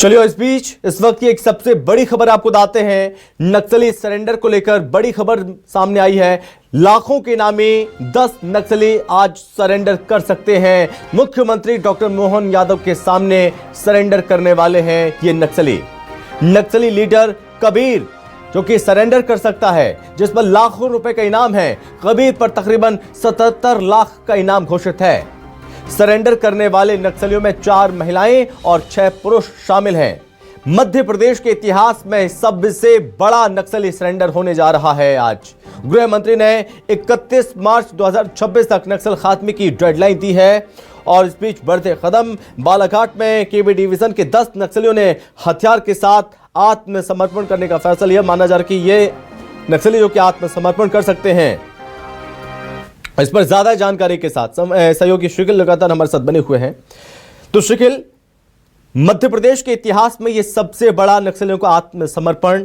चलिए इस बीच इस वक्त की एक सबसे बड़ी खबर आपको बताते हैं। नक्सली सरेंडर को लेकर बड़ी खबर सामने आई है। लाखों के नामे 10 नक्सली आज सरेंडर कर सकते हैं। मुख्यमंत्री डॉक्टर मोहन यादव के सामने सरेंडर करने वाले हैं ये नक्सली लीडर कबीर, जो कि सरेंडर कर सकता है, जिस पर लाखों रुपए का इनाम है। कबीर पर तकरीबन 77 लाख का इनाम घोषित है। सरेंडर करने वाले नक्सलियों में 4 महिलाएं और 6 पुरुष शामिल हैं। मध्य प्रदेश के इतिहास में सबसे बड़ा नक्सली सरेंडर होने जा रहा है आज। गृह मंत्री ने 31 मार्च 2026 तक नक्सल खात्मे की डेडलाइन दी है। और इस बीच बढ़ते कदम, बालाघाट में केबी डिवीजन के 10 नक्सलियों ने हथियार के साथ आत्मसमर्पण करने का फैसला लिया। माना जा रहा है कि ये नक्सली जो कि आत्मसमर्पण कर सकते हैं। इस पर ज्यादा जानकारी के साथ सहयोगी शिकिल लगातार हमारे साथ बने हुए हैं। तो शिकिल, मध्य प्रदेश के इतिहास में यह सबसे बड़ा नक्सलियों का आत्मसमर्पण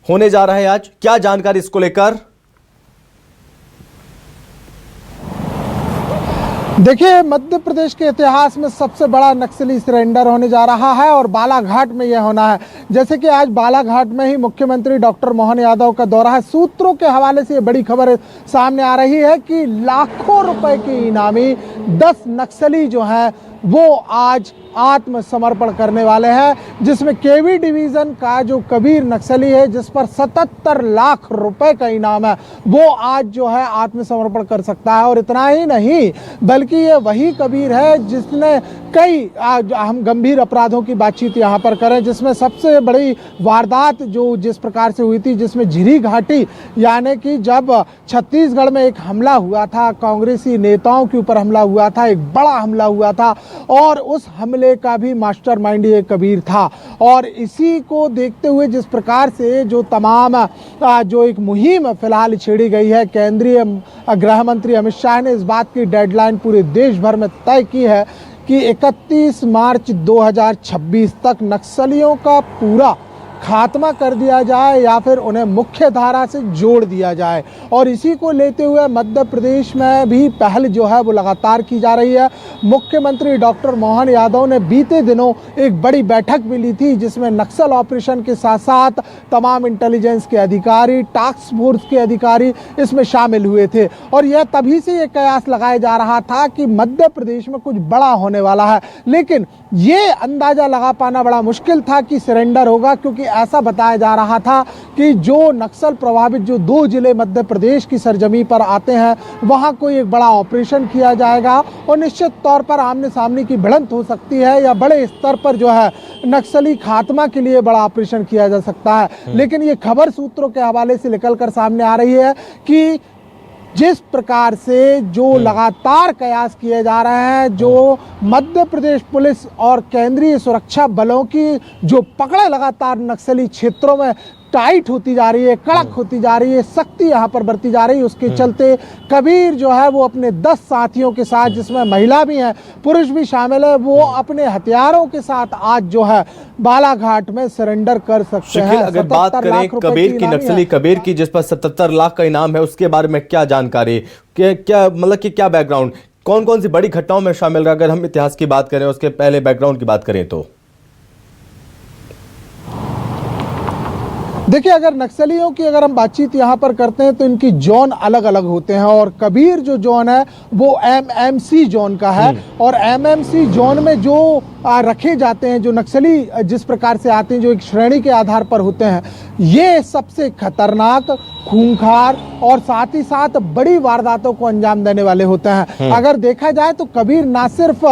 होने जा रहा है आज, क्या जानकारी इसको लेकर? देखिए, मध्य प्रदेश के इतिहास में सबसे बड़ा नक्सली सरेंडर होने जा रहा है और बालाघाट में यह होना है। जैसे कि आज बालाघाट में ही मुख्यमंत्री डॉक्टर मोहन यादव का दौरा है। सूत्रों के हवाले से ये बड़ी खबर सामने आ रही है कि लाखों रुपए की इनामी 10 नक्सली जो हैं वो आज आत्मसमर्पण करने वाले हैं, जिसमें केवी डिवीजन का जो कबीर नक्सली है, जिस पर 77 लाख रुपए का इनाम है, वो आज जो है आत्मसमर्पण कर सकता है। और इतना ही नहीं, बल्कि ये वही कबीर है जिसने कई हम गंभीर अपराधों की बातचीत यहाँ पर करें, जिसमें सबसे बड़ी वारदात जो जिस प्रकार से हुई थी, जिसमें झिरी घाटी, यानी कि जब छत्तीसगढ़ में एक हमला हुआ था, कांग्रेसी नेताओं के ऊपर हमला हुआ था, एक बड़ा हमला हुआ था, और उस हमले का भी मास्टरमाइंड ये कबीर था। और इसी को देखते हुए जिस प्रकार से जो तमाम जो एक मुहिम फिलहाल छेड़ी गई है, केंद्रीय गृह मंत्री अमित शाह ने इस बात की डेडलाइन पूरे देश भर में तय की है कि 31 मार्च 2026 तक नक्सलियों का पूरा खात्मा कर दिया जाए या फिर उन्हें मुख्य धारा से जोड़ दिया जाए। और इसी को लेते हुए मध्य प्रदेश में भी पहल जो है वो लगातार की जा रही है। मुख्यमंत्री डॉक्टर मोहन यादव ने बीते दिनों एक बड़ी बैठक भी ली थी, जिसमें नक्सल ऑपरेशन के साथ साथ तमाम इंटेलिजेंस के अधिकारी, टास्क फोर्स के अधिकारी इसमें शामिल हुए थे। और यह तभी से ये कयास लगाया जा रहा था कि मध्य प्रदेश में कुछ बड़ा होने वाला है, लेकिन ये अंदाजा लगा पाना बड़ा मुश्किल था कि सरेंडर होगा, क्योंकि ऐसा बताया जा रहा था कि जो नक्सल प्रभावित जो 2 जिले मध्य प्रदेश की सरजमी पर आते हैं, वहां कोई एक बड़ा ऑपरेशन किया जाएगा और निश्चित तौर पर आमने सामने की भिड़ंत हो सकती है, या बड़े स्तर पर जो है नक्सली खात्मा के लिए बड़ा ऑपरेशन किया जा सकता है। लेकिन ये खबर सूत्रों के हवाले से निकलकर सामने आ रही है कि जिस प्रकार से जो लगातार कयास किए जा रहे हैं, जो मध्य प्रदेश पुलिस और केंद्रीय सुरक्षा बलों की जो पकड़ लगातार नक्सली क्षेत्रों में टाइट होती जा रही है, कड़क होती जा रही है, सख्ती यहाँ पर बरती जा रही है, उसके चलते कबीर जो है वो अपने 10 साथियों के साथ, जिसमें महिला भी हैं, पुरुष भी शामिल है, वो अपने हथियारों के साथ आज जो है बालाघाट में सरेंडर कर सकते हैं। अगर बात करें कबीर की, नक्सली कबीर की, जिस पर 77 लाख का इनाम है, उसके बारे में क्या जानकारी, क्या मतलब कि क्या बैकग्राउंड, कौन कौन सी बड़ी घटनाओं में शामिल रहा? अगर हम इतिहास की बात करें, उसके पहले बैकग्राउंड की बात करें तो देखिए, अगर नक्सलियों की अगर हम बातचीत यहाँ पर करते हैं तो इनकी जोन अलग अलग होते हैं। और कबीर जो जोन है वो एमएमसी जोन का है। और एमएमसी जोन में जो रखे जाते हैं, जो नक्सली जिस प्रकार से आते हैं, जो एक श्रेणी के आधार पर होते हैं, ये सबसे खतरनाक, खूंखार और साथ ही साथ बड़ी वारदातों को अंजाम देने वाले होते हैं। अगर देखा जाए तो कबीर ना सिर्फ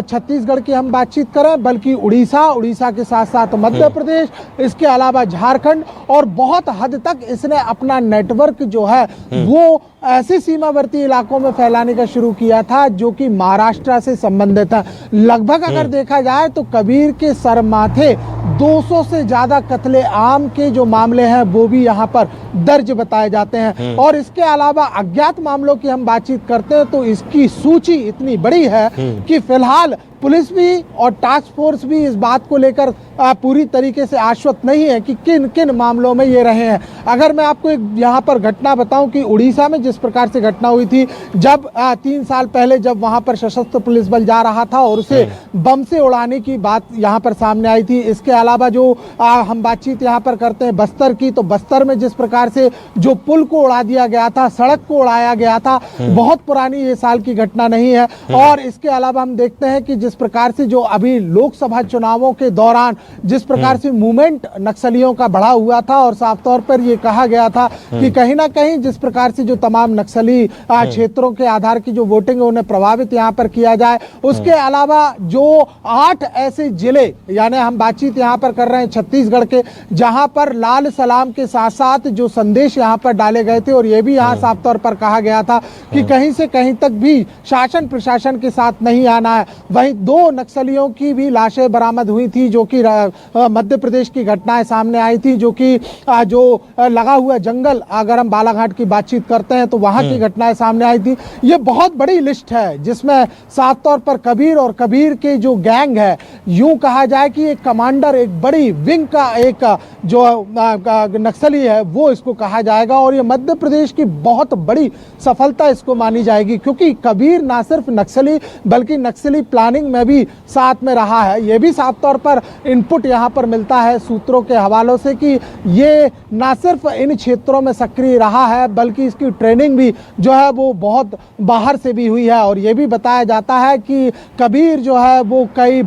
छत्तीसगढ़ की हम बातचीत करें, बल्कि उड़ीसा के साथ साथ मध्य प्रदेश, इसके अलावा झारखंड, और बहुत हद तक इसने अपना नेटवर्क जो है वो ऐसे सीमावर्ती इलाकों में फैलाने का शुरू किया था जो कि महाराष्ट्र से संबंधित है। लगभग अगर देखा जाए तो कबीर के सर माथे 200 से ज्यादा कत्ले आम के जो मामले हैं वो भी यहाँ पर दर्ज बताए जाते हैं। और इसके अलावा अज्ञात मामलों की हम बातचीत करते हैं तो इसकी सूची इतनी बड़ी है कि फिलहाल पुलिस भी और टास्क फोर्स भी इस बात को लेकर पूरी तरीके से आश्वस्त नहीं है कि किन किन मामलों में ये रहे हैं। अगर मैं आपको एक यहाँ पर घटना बताऊं कि उड़ीसा में जिस प्रकार से घटना हुई थी, जब 3 साल पहले जब वहां पर सशस्त्र पुलिस बल जा रहा था और उसे बम से उड़ाने की बात यहाँ पर सामने आई थी। इसके अलावा जो हम बातचीत यहाँ पर करते हैं बस्तर की, तो बस्तर में जिस प्रकार से जो पुल को उड़ा दिया गया था, सड़क को उड़ाया गया था, बहुत पुरानी ये साल की घटना नहीं है। और इसके अलावा हम देखते हैं कि जिस प्रकार से जो अभी लोकसभा चुनावों के दौरान जिस प्रकार से मूवमेंट नक्सलियों का बढ़ा हुआ था और साफ तौर पर यह कहा गया था कि कहीं ना कहीं जिस प्रकार से जो तमाम नक्सली क्षेत्रों के आधार की जो वोटिंग है उन्हें प्रभावित यहां पर किया जाए। उसके अलावा जो 8 ऐसे जिले, यानी हम बातचीत यहां पर कर रहे हैं छत्तीसगढ़ के, जहां पर लाल सलाम के साथ साथ जो संदेश यहां पर डाले गए थे और यह भी यहां साफ तौर पर कहा गया था कि कहीं से कहीं तक भी शासन प्रशासन के साथ नहीं आना है। वहीं 2 नक्सलियों की भी लाशें बरामद हुई थी, जो कि मध्य प्रदेश की घटनाएं सामने आई थी, जो कि जो लगा हुआ जंगल, अगर हम बालाघाट की बातचीत करते हैं तो वहां की घटनाएं सामने आई थी। ये बहुत बड़ी लिस्ट है जिसमें साफ तौर पर कबीर और कबीर के जो गैंग है, यूं कहा जाए कि एक कमांडर, एक बड़ी विंग का एक जो नक्सली है वो इसको कहा जाएगा। और ये मध्य प्रदेश की बहुत बड़ी सफलता इसको मानी जाएगी, क्योंकि कबीर ना सिर्फ नक्सली बल्कि नक्सली प्लानिंग में भी साथ में रहा है। ये भी साफ तौर पर इनपुट यहाँ पर मिलता है सूत्रों के हवालों से कि ये ना सिर्फ इन क्षेत्रों में सक्रिय रहा है बल्कि इसकी ट्रेनिंग भी जो है वो बहुत बाहर से भी हुई है। और ये भी बताया जाता है कि कबीर जो है वो कई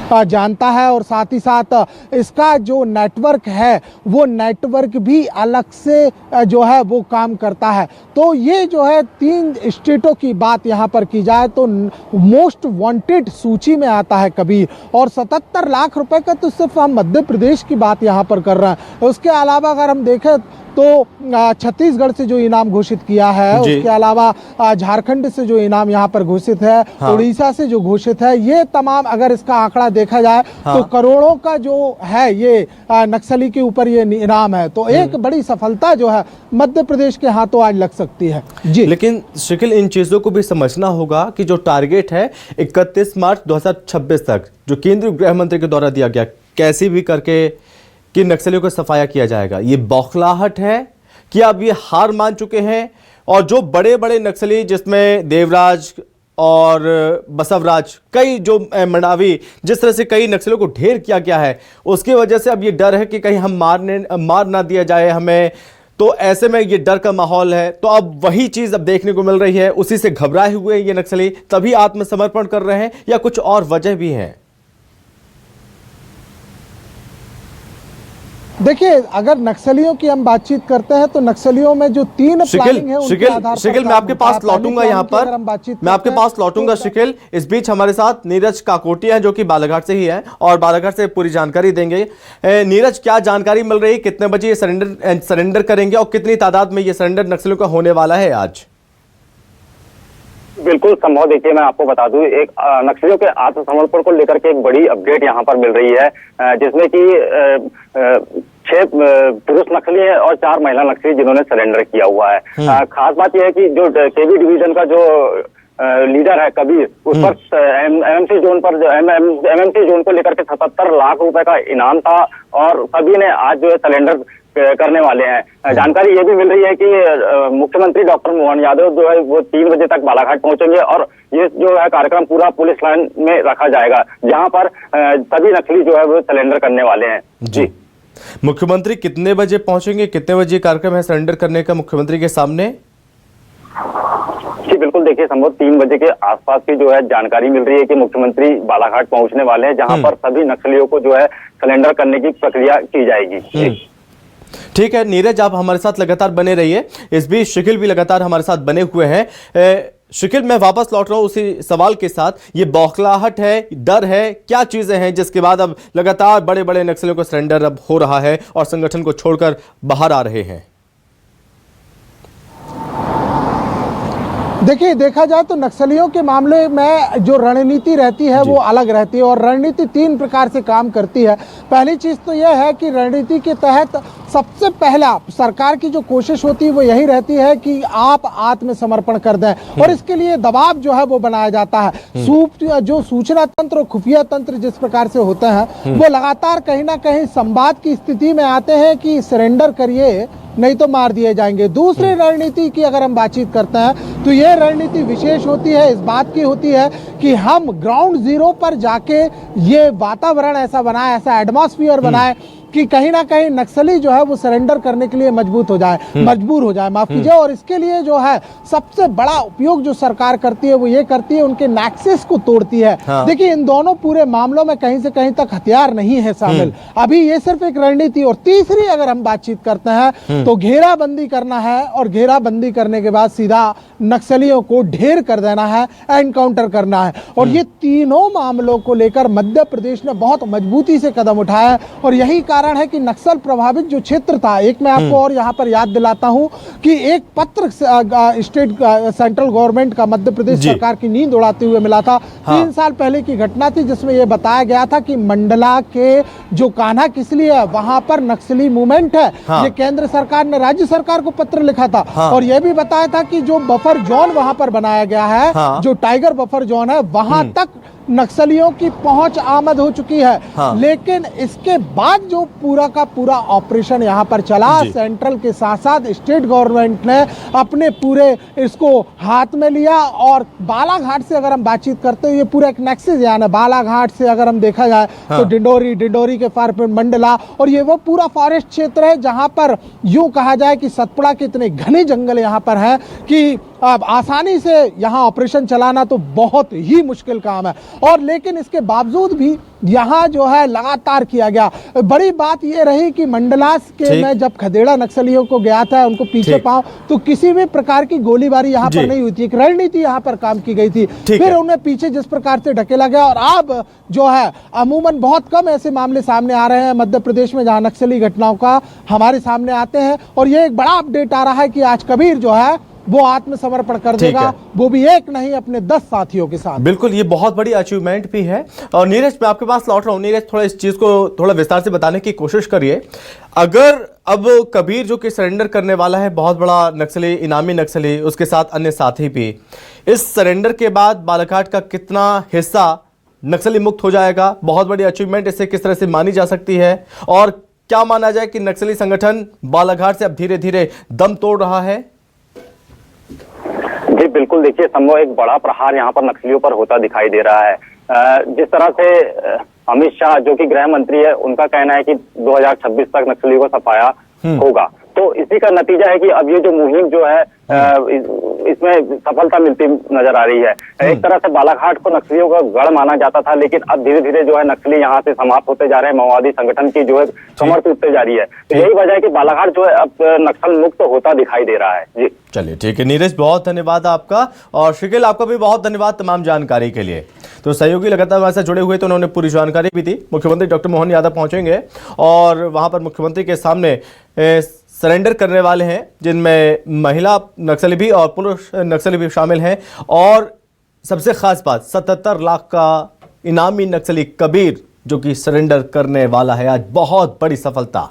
जानता है और साथ ही साथ इसका जो नेटवर्क है वो नेटवर्क भी अलग से जो है वो काम करता है। तो ये जो है 3 स्टेटों की बात यहाँ पर की जाए तो मोस्ट वांटेड सूची में आता है कबीर, और 77 लाख रुपए का तो सिर्फ हम मध्य प्रदेश की बात यहाँ पर कर रहे हैं। उसके अलावा अगर हम देखें तो छत्तीसगढ़ से जो इनाम घोषित किया है, उसके अलावा झारखंड से जो इनाम यहाँ पर घोषित है, उड़ीसा से जो घोषित है, ये तमाम अगर इसका आंकड़ा देखा जाए तो करोड़ों का जो है ये नक्सली के ऊपर ये इनाम है। तो एक बड़ी सफलता जो है मध्य प्रदेश के हाथों आज लग सकती है जी। लेकिन शकील, इन चीजों को भी समझना होगा कि जो टारगेट है 31 मार्च 2026 तक जो केंद्रीय गृह मंत्री के द्वारा दिया गया, कैसे भी करके कि नक्सलियों को सफाया किया जाएगा, ये बौखलाहट है कि अब ये हार मान चुके हैं? और जो बड़े बड़े नक्सली जिसमें देवराज और बसवराज, कई जो मंडावी, जिस तरह से कई नक्सलियों को ढेर किया गया है, उसकी वजह से अब ये डर है कि कहीं हम मार ना दिया जाए हमें, तो ऐसे में ये डर का माहौल है। तो अब वही चीज अब देखने को मिल रही है, उसी से घबराए हुए ये नक्सली तभी आत्मसमर्पण कर रहे हैं, या कुछ और वजह भी है? देखिए, अगर नक्सलियों की हम बातचीत करते हैं तो नक्सलियों में जो 3 प्लानिंग है उनके आधार पर शिकिल, मैं आपके पास लौटूंगा यहाँ पर, मैं आपके पास लौटूंगा शिकिल। इस बीच हमारे साथ नीरज काकोटिया हैं जो कि बालाघाट से ही हैं और बालाघाट से पूरी जानकारी देंगे। नीरज, क्या जानकारी मिल रही है, कितने बजे ये सरेंडर करेंगे और कितनी तादाद में ये सरेंडर नक्सलियों का होने वाला है आज? बिल्कुल संभव, देखिए मैं आपको बता दूं, एक नक्सलियों के आत्मसमर्पण को लेकर के एक बड़ी अपडेट यहाँ पर मिल रही है, जिसमें कि 6 पुरुष नक्सली है और 4 महिला नक्सली जिन्होंने सरेंडर किया हुआ है। खास बात यह है कि जो केवी डिवीजन का जो लीडर है कबीर, उस पर एमएमसी जोन पर एमएमसी जोन को लेकर के 77 लाख रुपए का इनाम था और सभी ने आज जो है सरेंडर करने वाले हैं। जानकारी ये भी मिल रही है कि मुख्यमंत्री डॉक्टर मोहन यादव जो है वो 3 बजे तक बालाघाट पहुंचेंगे और ये जो है कार्यक्रम पूरा पुलिस लाइन में रखा जाएगा, जहां पर सभी नक्सली जो है वो सरेंडर करने वाले हैं जी। मुख्यमंत्री कितने बजे पहुंचेंगे, कितने बजे कार्यक्रम है सरेंडर करने का मुख्यमंत्री के सामने? जी बिल्कुल, देखिए संभव 3 बजे के आसपास की जो है जानकारी मिल रही है कि मुख्यमंत्री बालाघाट पहुंचने वाले हैं, जहां पर सभी नक्सलियों को जो है सरेंडर करने की प्रक्रिया की जाएगी। ठीक है नीरज, आप हमारे साथ लगातार बने रहिए। इस बीच शिकिल भी लगातार हमारे साथ बने हुए हैं। शिकिल, मैं वापस लौट रहा हूं उसी सवाल के साथ, ये बौखलाहट है, डर है, क्या चीजें हैं जिसके बाद अब लगातार बड़े बड़े नक्सलियों को सरेंडर अब हो रहा है और संगठन को छोड़कर बाहर आ रहे हैं? देखिए, देखा जाए तो नक्सलियों के मामले में जो रणनीति रहती है वो अलग रहती है और रणनीति 3 प्रकार से काम करती है। पहली चीज तो यह है कि रणनीति के तहत सबसे पहला सरकार की जो कोशिश होती है वो यही रहती है कि आप आत्मसमर्पण कर दें और इसके लिए दबाव जो है वो बनाया जाता है। जो सूचना तंत्र और खुफिया तंत्र जिस प्रकार से होते हैं वो लगातार कहीं ना कहीं संवाद की स्थिति में आते हैं कि सरेंडर करिए नहीं तो मार दिए जाएंगे। दूसरी रणनीति की अगर हम बातचीत करते हैं तो ये रणनीति विशेष होती है, इस बात की होती है कि हम ग्राउंड जीरो पर जाके ये वातावरण ऐसा बनाए, ऐसा एटमॉस्फेयर बनाए कि कहीं ना कहीं नक्सली जो है वो सरेंडर करने के लिए मजबूर हो जाए, माफ कीजिए। और इसके लिए जो है सबसे बड़ा उपयोग जो सरकार करती है वो ये करती है, उनके नेक्सस को तोड़ती है। देखिए, इन दोनों पूरे मामलों में कहीं से कहीं तक हथियार नहीं है शामिल, अभी ये सिर्फ एक रणनीति। और तीसरी अगर हम बातचीत करते हैं तो घेराबंदी करना है और घेराबंदी करने के बाद सीधा नक्सलियों को ढेर कर देना है, एनकाउंटर करना है। और ये तीनों मामलों को लेकर मध्य प्रदेश ने बहुत मजबूती से कदम उठाया है और यही कारण है कि नक्सल प्रभावित जो क्षेत्र था, एक मैं आपको और यहां पर याद दिलाता हूं कि एक पत्र सेंट्रल गवर्नमेंट का मध्य प्रदेश सरकार की नींद उड़ाते हुए मिला था। 3 साल पहले की घटना थी जिसमें यह बताया गया था कि मंडला के जो कान्हा किसली है वहां पर नक्सली मूवमेंट है। ये केंद्र सरकार ने राज्य सरकार को पत्र लिखा था और यह भी बताया था कि जो बफर जोन वहां पर बनाया गया है, जो टाइगर बफर जोन है, वहां तक नक्सलियों की पहुंच आमद हो चुकी है। लेकिन इसके बाद जो पूरा का पूरा ऑपरेशन यहां पर चला, सेंट्रल के साथ साथ स्टेट गवर्नमेंट ने अपने पूरे इसको हाथ में लिया। और बालाघाट से अगर हम बातचीत करते हैं, ये पूरा एक नेक्सस यानी बालाघाट से अगर हम देखा जाए तो डिंडोरी के फार पे मंडला, और ये वो पूरा फॉरेस्ट क्षेत्र है जहां पर यूं कहा जाए कि सतपुड़ा के इतने घने जंगल यहां पर है कि अब आसानी से यहाँ ऑपरेशन चलाना तो बहुत ही मुश्किल काम है। और लेकिन इसके बावजूद भी यहाँ जो है लगातार किया गया। बड़ी बात ये रही कि मंडलास के में जब खदेड़ा नक्सलियों को गया था, उनको पीछे पाओ तो किसी भी प्रकार की गोलीबारी यहाँ पर नहीं हुई थी, एक रणनीति यहाँ पर काम की गई थी। फिर उन्हें पीछे जिस प्रकार से ढकेला गया और अब जो है अमूमन बहुत कम ऐसे मामले सामने आ रहे हैं मध्य प्रदेश में जहाँ नक्सली घटनाओं का हमारे सामने आते हैं। और ये एक बड़ा अपडेट आ रहा है कि आज कबीर जो है वो आत्मसमर्पण कर देगा, वो भी एक नहीं अपने 10 साथियों के साथ। बिल्कुल, ये बहुत बड़ी अचीवमेंट भी है। और नीरज, मैं आपके पास लौट रहा हूं। नीरज, थोड़ा इस चीज को थोड़ा विस्तार से बताने की कोशिश करिए। अगर अब कबीर जो कि सरेंडर करने वाला है, बहुत बड़ा नक्सली, इनामी नक्सली, उसके साथ अन्य साथी भी, इस सरेंडर के बाद बालाघाट का कितना हिस्सा नक्सली मुक्त हो जाएगा? बहुत बड़ी अचीवमेंट इसे किस तरह से मानी जा सकती है? और क्या माना जाए कि नक्सली संगठन बालाघाट से अब धीरे धीरे दम तोड़ रहा है? जी बिल्कुल, देखिए, संभव एक बड़ा प्रहार यहाँ पर नक्सलियों पर होता दिखाई दे रहा है। जिस तरह से अमित शाह जो कि गृह मंत्री है, उनका कहना है कि 2026 तक नक्सलियों को सफाया होगा, तो इसी का नतीजा है कि अब ये जो मुहिम जो है इसमें सफलता मिलती नजर आ रही है। एक तरह से बालाघाट को नक्सलियों का गढ़ माना जाता था, लेकिन अब धीरे धीरे जो है नक्सली यहाँ से समाप्त होते जा रहे हैं, माओवादी संगठन की जो है कमर टूटते जा रही है। तो यही वजह है कि बालाघाट जो है अब नक्सल मुक्त होता दिखाई दे रहा है। जी चलिए, ठीक है नीरज, बहुत धन्यवाद आपका। और शिकिल, आपका भी बहुत धन्यवाद तमाम जानकारी के लिए। तो सहयोगी लगातार हमारे साथ जुड़े हुए, तो उन्होंने पूरी जानकारी भी दी। मुख्यमंत्री डॉक्टर मोहन यादव पहुंचेंगे और वहां पर मुख्यमंत्री के सामने सरेंडर करने वाले हैं, जिनमें महिला नक्सली भी और पुरुष नक्सली भी शामिल हैं। और सबसे खास बात, 77 लाख का इनामी नक्सली कबीर जो कि सरेंडर करने वाला है। आज बहुत बड़ी सफलता।